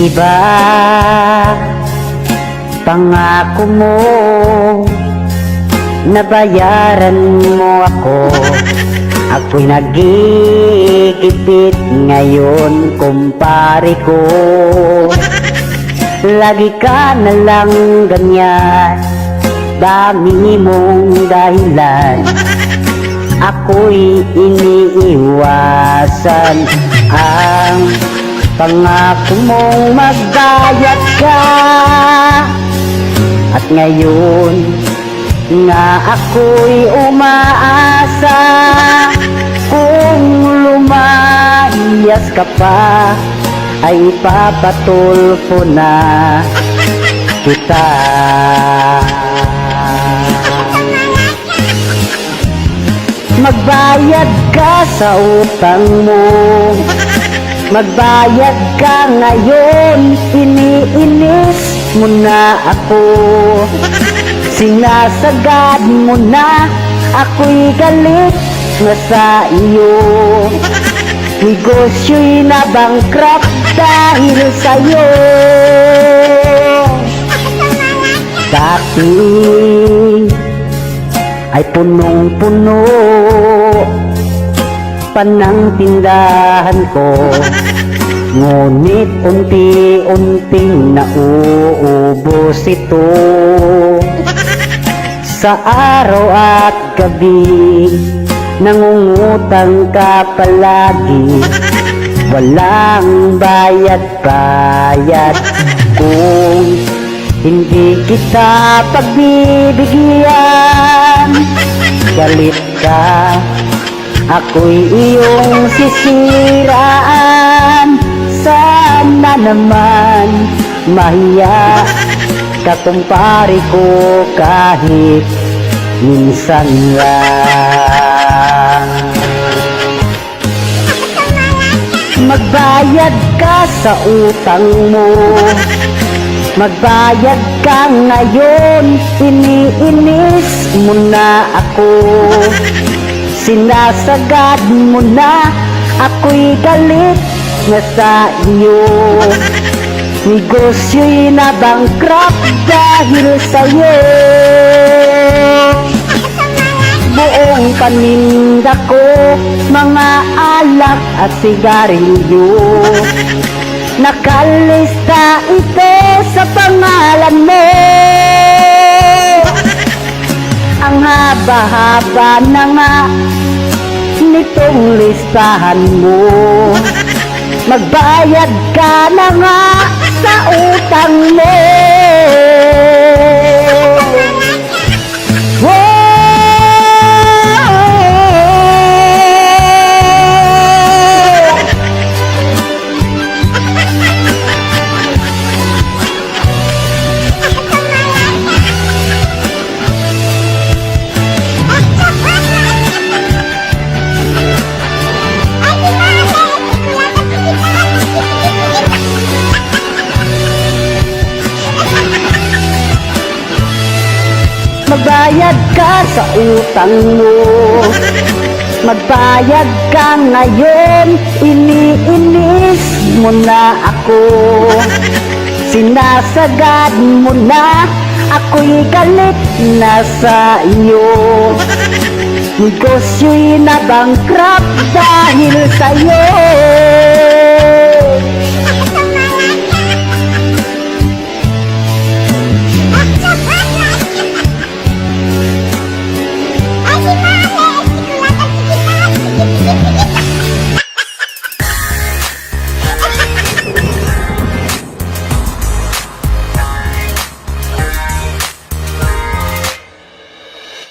Di ba pangako mo, nabayaran mo ako. Ako'y nagigipit ngayon, kumpare ko. Lagi ka na lang ganyan, dami mong dahilan. Ako'y iniiwasan ang pangako mong magbayad ka. At ngayon nga ako'y umaasa, kung lumayas ka pa ay papatulfo na kita. Magbayad ka sa utang mo, magbayad ka ngayon. Iniinis mo na ako, sinasagad mo na, ako'y galit na sa iyo. Negosyo'y na-bankrupt dahil sa'yo. Dati ay punong-puno pa ng tindahan ko, ngunit unti-unting nauubos ito. Sa araw at gabi nangungutang ka palagi, walang bayad-bayad. Kung hindi kita pagbibigyan, galit ka, ako'y iyong sisiraan. Sana naman mahiya ka, kumpare ko, kahit minsan lang. Magbayad ka sa utang mo, magbayad ka ngayon. Iniinis mo na ako, sinasagad mo na, ako'y galit na sa iyo. Negosyo'y na-bankrupt dahil sa'yo. Buong paninda ko, mga alak at sigarilyo, nakalista ito sa pangalan mo. Ang haba-haba na nga nitong listahan mo. Magbayad ka na nga sa utang mo. Magbayad ka sa utang mo, magbayad ka ngayon. Iniinis mo na ako, sinasagad mo na, ako'y galit na sa iyo. Negosyo'y na-bankrupt dahil sa'yo.